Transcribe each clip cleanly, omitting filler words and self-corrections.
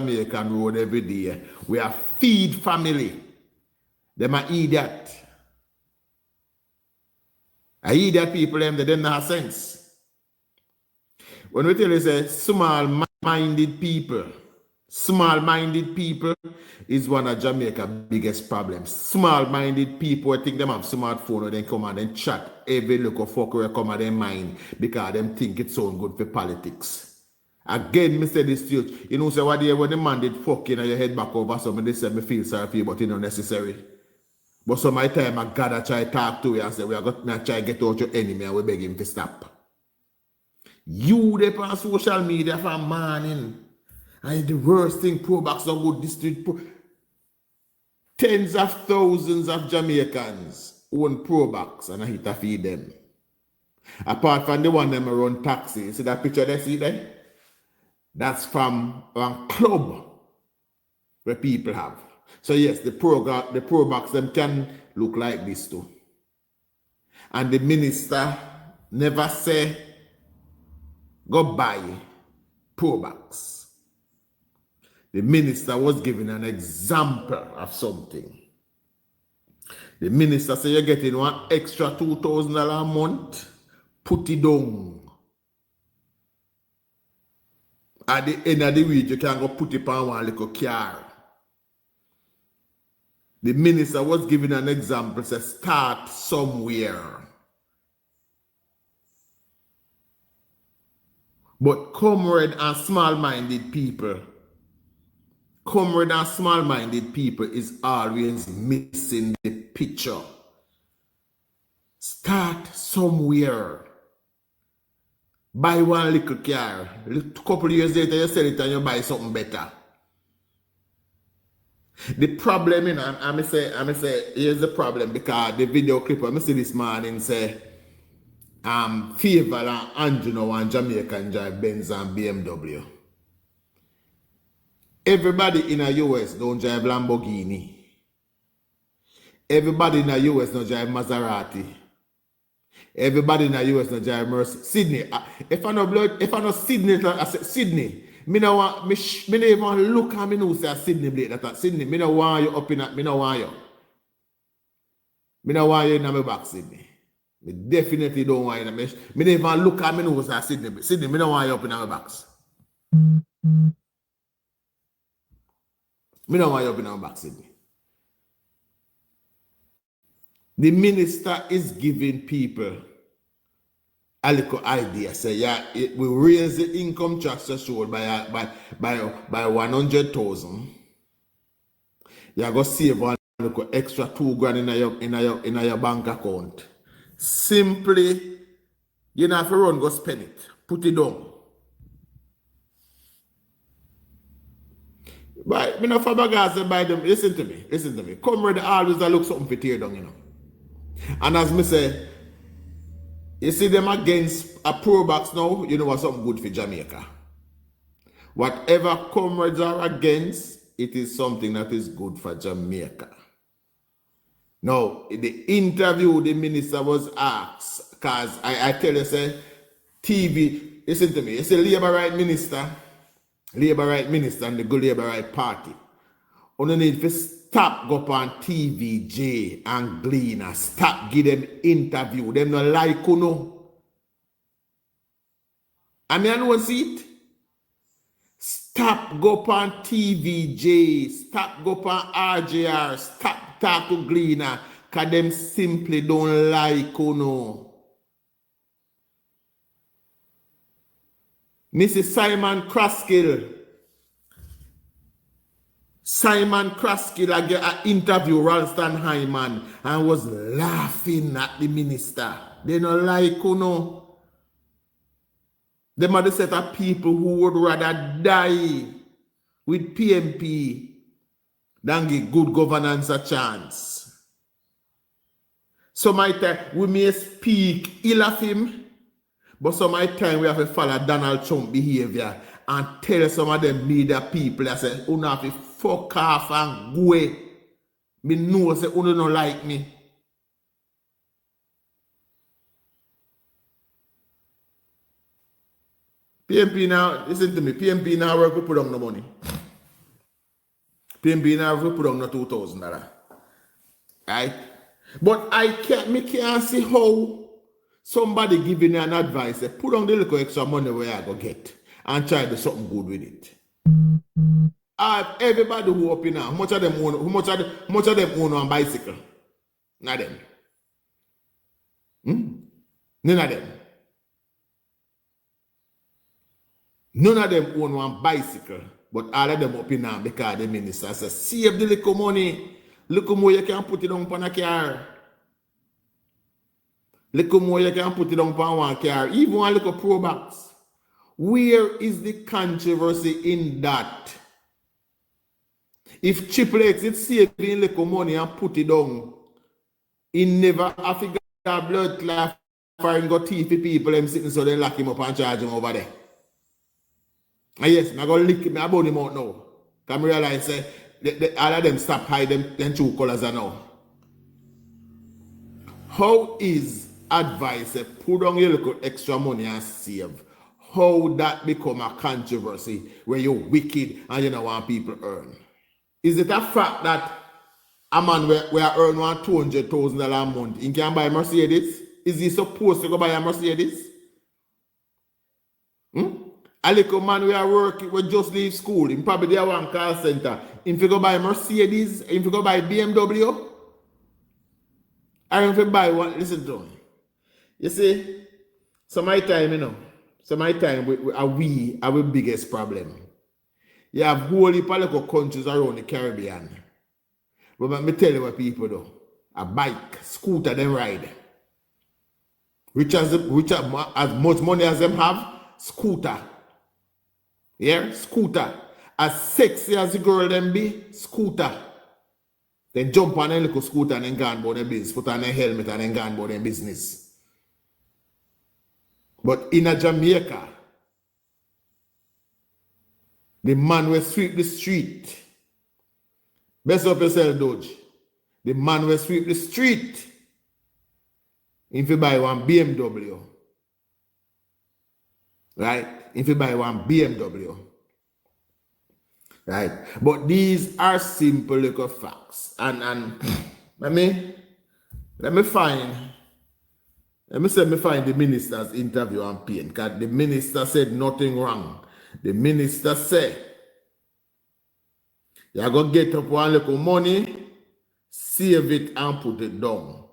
Jamaican road every day. We are feed family. Them are idiot. I idiot people, them, they don't have sense. When we tell you say small-minded people is one of Jamaica's biggest problems. Small-minded people think them have smartphone or they come and then chat every little fucker come out their mind because them think it sound good for politics. Again, me say this to you. You know, say what day when the man did fucking and your head back over something, they say me feel sorry for you, but it's not necessary. But some of the time I gotta try to talk to you and say we are gonna try to get out your enemy and we beg him to stop. You they on social media for morning. And the worst thing, pro-backs are good district. Tens of thousands of Jamaicans own pro-backs and I hit to feed them. Apart from the one them run taxi. You see that picture they see there? That's from a club where people have. So yes, the pro-backs them can look like this too. And the minister never say go buy pro-backs. The minister was giving an example of something. The minister said you're getting one extra $2,000 a month, put it down. At the end of the week, you can go put it on one little car. The minister was giving an example, said start somewhere. But comrade and small-minded people is always missing the picture. Start somewhere. Buy one little car. A couple of years later, you sell it and you buy something better. The problem, you know, I'm say, here's the problem because the video clip, I see this morning say, Fiverr and Andrew now and Jamaican drive Benz and BMW. Everybody in the US don't drive Lamborghini. Everybody in the US don't drive Maserati. Everybody in the US don't drive Mercedes. Sydney. If I know Sydney, I say Sydney. Me no want me no even look at me no say Sydney Blake that Sydney. Me no want you up in that. Me no want you. Me no want you in my back, Sydney. Me definitely don't want you. Me no even look at me no say Sydney. Sydney, me no want you up in my backs. Me don't want you up in our back, Sydney. The minister is giving people a little idea. Say, yeah, it will raise the income tax threshold by 100,000. You're going to save one little extra $2,000 in your bank account. Simply, you don't have to run, go spend it. Put it down. But me no for bagage buy them. Listen to me. Comrade always look something for tear down, you know. And as me say, you see them against a pro-backs now, you know what's something good for Jamaica. Whatever comrades are against, it is something that is good for Jamaica. Now, in the interview, the minister was asked, because I tell you, say, TV, listen to me, it's a Labour Right Minister and the good Labour Right Party. You need to stop go up on TVJ and Gleaner. Stop give them interview. Them no like you know. I mean, I don't see it. Stop go up on TVJ. Stop go up on RJR. Stop talk to Gleaner. Because them simply don't like you know. Mrs. Simon Kraskill I get an interview Ralston Hyman and was laughing at the minister. They don't like you know. Them are the set of people who would rather die with PMP than give good governance a chance. So my time we may speak ill of him, but some of the time we have to follow Donald Trump behavior and tell some of them media people that say, you have to fuck off and go away. Me know say you don't like me. PMP now, listen to me, PMP now work to put on the money. PNP now have put on the $2,000. Right? But me can't see how somebody giving an advice, say, put on the little extra money where I go get and try to do something good with it. Everybody who up in now, how much of them own a bicycle? Not them. None of them. None of them own one bicycle, but all of them up in now because the minister says, save the little money. Look how more you can put it on a car. Look how more you can put it on one car. Even one little pro box. Where is the controversy in that? If Triple X is saving little money and put it on, he never have to get blood clot for him go thief people them sitting so they lock him up and charge him over there. And yes, I'm going to lick him, I'm about him out now. Can I realize all of them stop hiding them true colors now. How is advice put on your little extra money and save? How that become a controversy where you're wicked and you don't want people earn? Is it a fact that a man where earn $200,000 a month, he can buy a Mercedes? Is he supposed to go buy a Mercedes? A little man we are working, we just leave school, he probably there one call center. If you go buy a Mercedes, if you go buy BMW, or if you buy one, listen to me. You see, so my time, we our biggest problem. You have whole heap of little countries around the Caribbean. But let me tell you what people do. A bike, scooter, them ride. Which as much money as them have, scooter. Yeah, scooter. As sexy as the girl them be, scooter. Then jump on a little scooter and then go on about their business. Put on a helmet and then go on about their business. But in a Jamaica, the man will sweep the street. Best of yourself, Dodge. The man will sweep the street. If you buy one BMW. Right? If you buy one BMW. Right? But these are simple little facts. And let me find the minister's interview on pain. Because the minister said nothing wrong. The minister said, you're going to get up one little money, save it and put it down.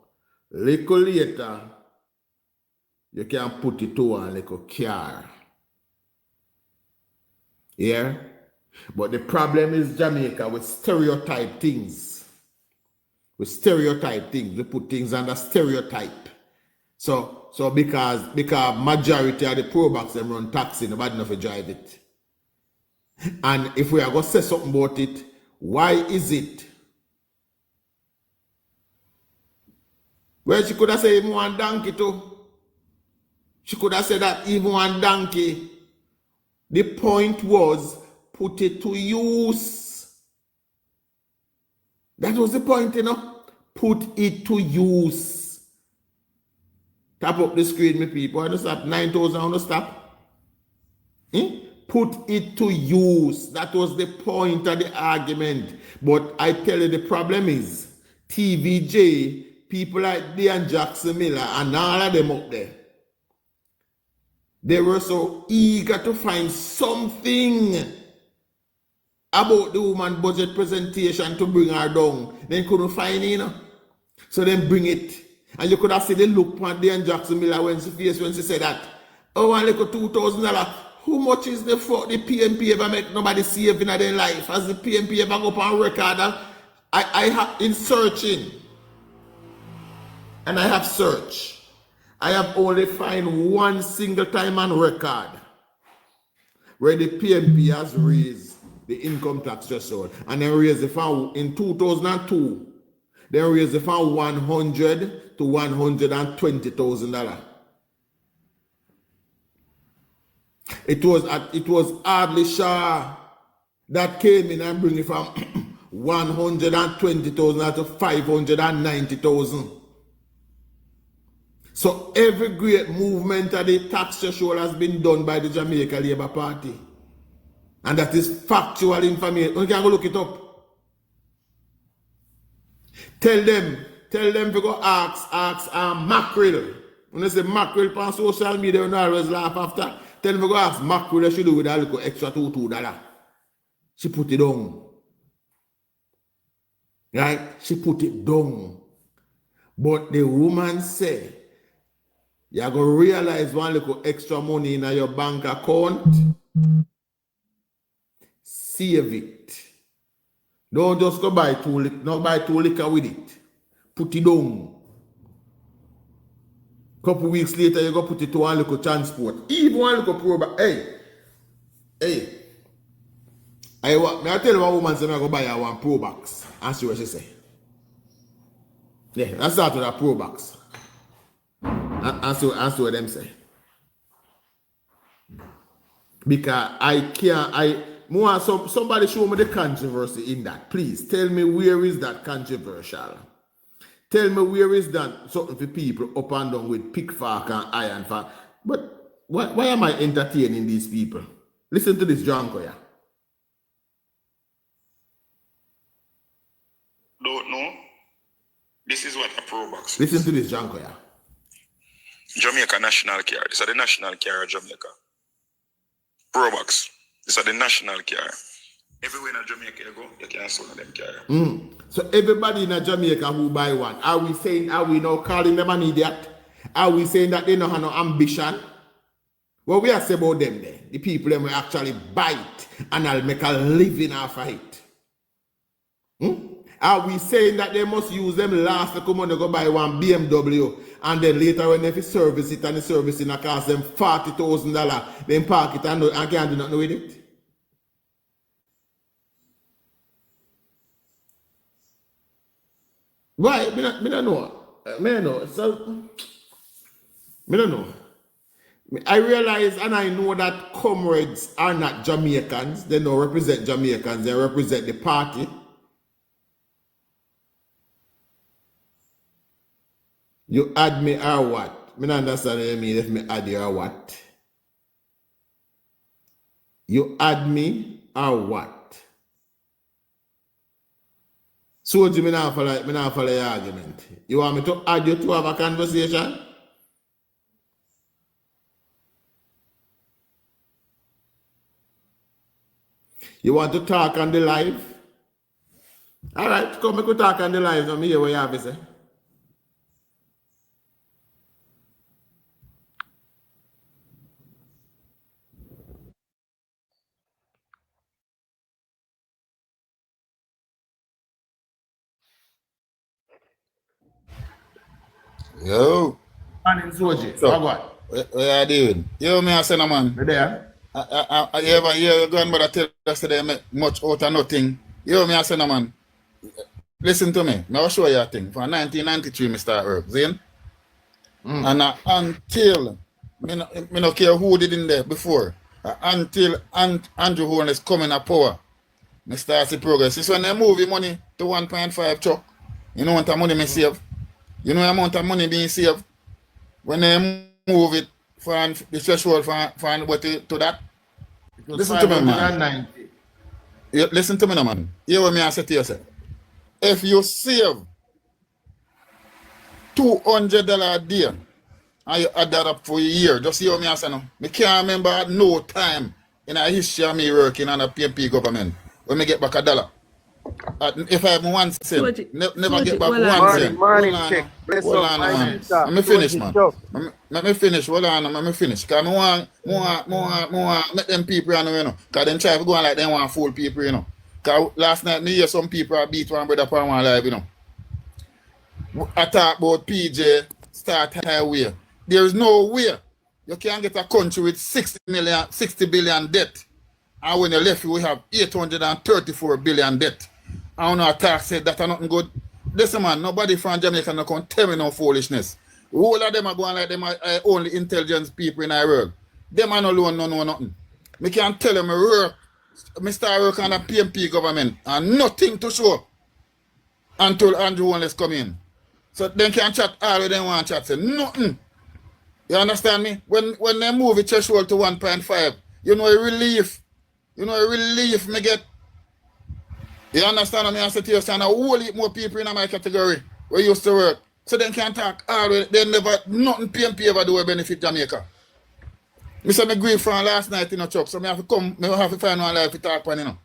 Little later, you can put it to one little car. Yeah? But the problem is Jamaica, we stereotype things. We put things under stereotype. So because majority of the pro-box them run taxi, nobody know to drive it. And if we are going to say something about it, why is it? Well, she could have said even one donkey too. She could have said that even one donkey. The point was, put it to use. That was the point, Put it to use. Tap up the screen, me people. I don't stop. 9,000, I don't stop. Put it to use. That was the point of the argument. But I tell you, the problem is, TVJ, people like Dan Jackson Miller, and all of them up there, they were so eager to find something about the woman budget presentation to bring her down. They couldn't find it, So then bring it. And you could have seen the look on Dan Jackson Miller when she said that, oh, I like $2,000. How much is the PNP ever make nobody save in their life? Has the PNP ever go up on record? I have in searching. And I have searched. I have only find one single time on record where the PNP has raised the income tax threshold. And then raised the fund in 2002. Then raised the fund $100,000 to $120,000. It was Adley Shah that came in and bring it from 120,000 to 590,000. So every great movement of the tax threshold has been done by the Jamaica Labour Party. And that is factual information. You can go look it up. Tell them to go ask mackerel. When they say mackerel on social media, they always laugh after. Tell them to go ask mackerel what she do with that little extra $2. She put it down. Right? She put it down. But the woman said, you're going to realize one little extra money in your bank account. Save it. Don't just go buy two liquor with it. Put it down. Couple weeks later, you go put it to one little transport. Even one little probe. Hey. I tell you one woman say I go buy her one Pro Box. And see what she say. Yeah, let's start with a Pro Box. And see what them say. Because somebody show me the controversy in that. Please tell me where is that controversial. Tell me where is that something for people up and down with pickfork and iron fork. But why am I entertaining these people? Listen to this Janko here. Don't know. This is what a Pro Box is. Listen to this Janko here. Jamaica national car. This is the national car of Jamaica. Pro Box. This is the national car. Everywhere in Jamaica you go, you can sell them car. So everybody in Jamaica who buy one, are we now calling them an idiot? Are we saying that they don't have no ambition? What we are saying about them there, the people that will actually buy it and I'll make a living off of it. Are we saying that they must use them last to come on to go buy one BMW and then later when they service it and the servicing cost them $40,000, then park it and can't do nothing with it? Why? Me don't know. So, me don't know. I realize and I know that comrades are not Jamaicans. They don't represent Jamaicans. They represent the party. You add me or what? Me don't understand what you mean if me add you or what. You add me or what? So me not follow your argument. You want me to add you to have a conversation? You want to talk on the live? All right, come we could talk on the live. Let me hear what you have to say. Yo. And in Soji, So, what? Where you doing? Yo, me I say no man. You there? I ever hear your grandmother tell us they make much out of nothing. Yo, me I say no man. Listen to me. I'll show you a thing. From 1993, me start work. See? And until me no care who did in there before. Until Andrew Holness coming a power. Me start the progress. This when they move the money to 1.5 truck. You know what amount of money me save? You know the amount of money being saved? When they move it from the threshold from what to that? Listen to me, man. Listen to me, man. Hear what me I say to you, sir. If you save $200 a day and you add that up for a year, just see what me I say now. Me can't remember at no time in a history of me working on a PMP government when me get back $1. If I have 1 cent, never get back 1 cent. Hold on, man. Let me finish, man. Let me finish. Hold on, let me finish. Because I want make them people, you know. Because them try to go on like they want to fool people, you know. Because last night, me hear some people beat one brother upon one live, you know. I talk about PJ, start highway. There is no way you can get a country with 60 billion debt. And when you left, we have 834 billion debt. I don't know a tax said that are nothing good. Listen, man, nobody from Jamaica no can tell me no foolishness. All of them are going like them are only intelligence people in our world. Them are no alone, no know nothing. Me can tell them I start work on a PMP government and nothing to show until Andrew Holness come in. So they can chat all of them want chat, say nothing. You understand me? When they move the threshold to 1.5, you know a relief. You know a relief me get. You understand what I say to you? And a whole heap more people in my category where used to work. So they can talk always. They never, nothing PMP ever do a benefit Jamaica. I said me grief from last night in a truck, so I have to come, I have to find one life to talk on, you know.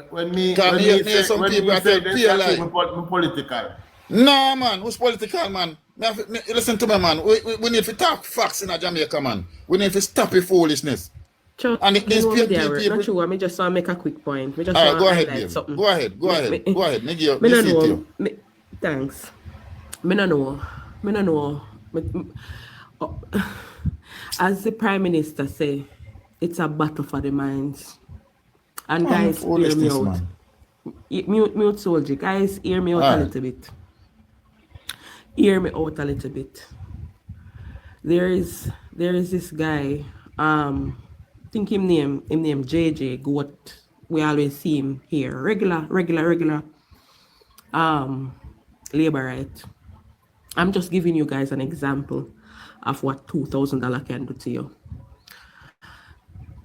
When me say some people I say tell that's like, political. no, man, who's political, man? Listen to me, man. We need to talk facts in Jamaica, man. We need to stop the foolishness. Sure. And these people... people... Not true, I just want to make a quick point. All right, go ahead, Dave. Something. Go ahead. Go ahead. Me give you. Thanks. Me no know. As the Prime Minister say, it's a battle for the minds. And guys, hear me out. Mute soldier. Guys, hear me out a little bit. Hear me out a little bit. There is this guy, think him name JJ Goat. We always see him here. Regular labor right. I'm just giving you guys an example of what $2,000 can do to you.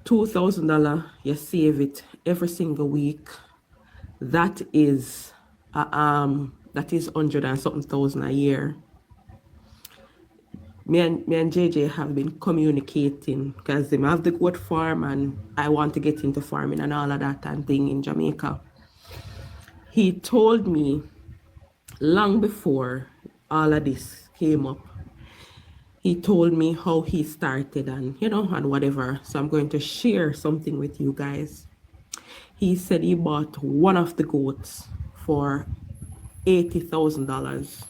$2,000, you save it every single week. That is 100 and something thousand a year. Me and JJ have been communicating because they have the goat farm and I want to get into farming and all of that and thing in Jamaica. He told me long before all of this came up, he told me how he started and, and whatever. So I'm going to share something with you guys. He said he bought one of the goats for $80,000.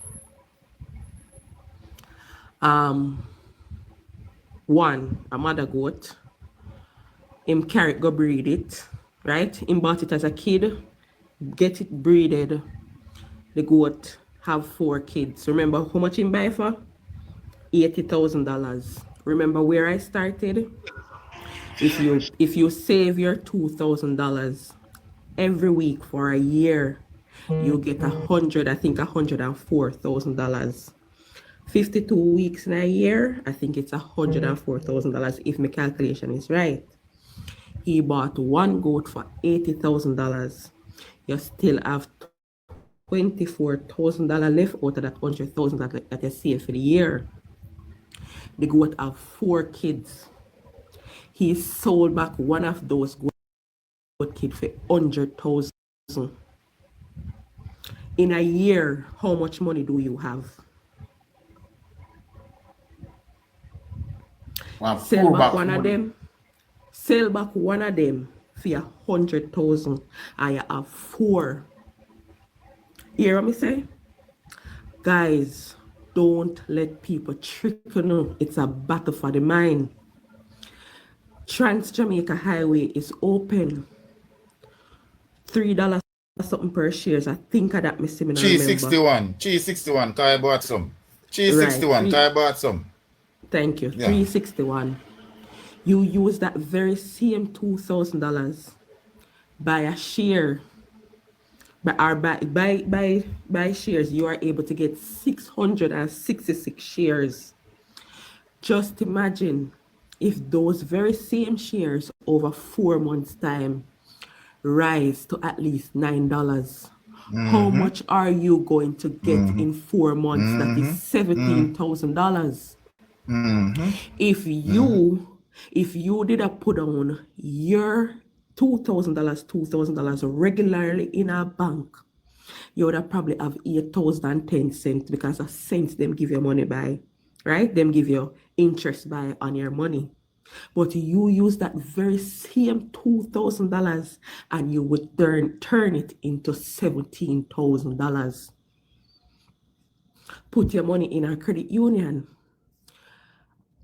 A mother goat. Him carry it, go breed it, right? Him bought it as a kid, get it breeded. The goat have 4 kids. Remember how much him buy for? $80,000. Remember where I started? If you save your $2,000 every week for a year, you get $104,000. 52 weeks in a year, I think it's $104,000 if my calculation is right. He bought one goat for $80,000. You still have $24,000 left out of that $100,000 that you save for the year. The goat have 4 kids. He sold back one of those goat kids for $100,000. In a year, how much money do you have? Sell back one of them for $100,000 and you have 4. You hear what me say? Guys, don't let people trick you. It's a battle for the mind. Trans Jamaica Highway is open. $3 something per shares. I think of that, Mr. $361, cause I bought some. $361, cause I bought some. Thank you. Yeah. $361. You use that very same $2,000 buy a share. By shares, you are able to get 666 shares. Just imagine if those very same shares over 4 months' time rise to at least $9. How much are you going to get in 4 months? That is $17,000. If you did a put on your $2,000 regularly in a bank, you would have probably have 8,010 cents because of cents them give you money by, right? Them give you interest by on your money. But you use that very same $2,000 and you would turn it into $17,000. Put your money in a credit union.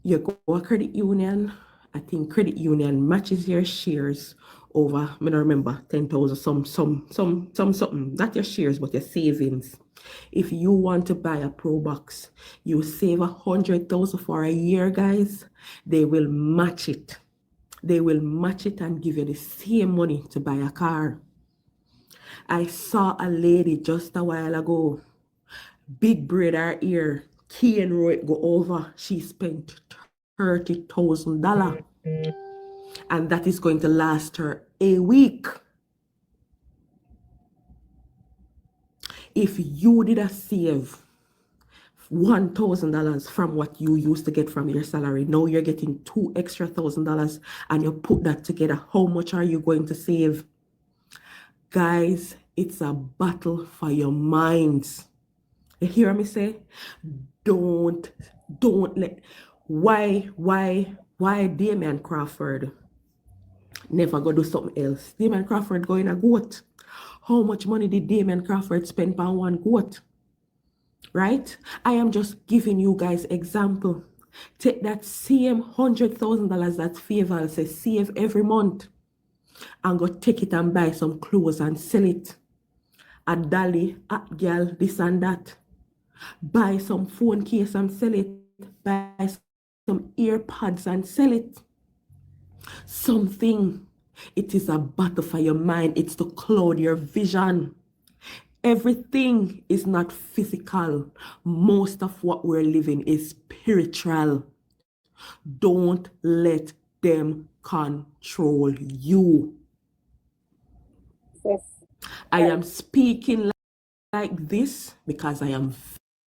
You go to a credit union, I think credit union matches your shares over, I don't remember, 10,000, something, not your shares, but your savings. If you want to buy a Pro Box, you save 100,000 for a year, guys, they will match it. They will match it and give you the same money to buy a car. I saw a lady just a while ago, big braid her ear, key and row it go over. She spent $30,000. And that is going to last her a week. If you did a save $1,000 from what you used to get from your salary, now you're getting $2 extra $1,000 and you put that together, how much are you going to save? Guys, it's a battle for your minds. You hear me say? Don't let, why Damian Crawford never go do something else? Damian Crawford going a goat. How much money did Damian Crawford spend on one goat? Right? I am just giving you guys example. Take that same $100,000 that Fiverr says save every month and go take it and buy some clothes and sell it. A dolly, a girl, this and that. Buy some phone case and sell it. Buy some earpods and sell it. Something. It is a battle for your mind. It's to cloud your vision. Everything is not physical. Most of what we're living is spiritual. Don't let them control you. Yes. I am speaking like this because I am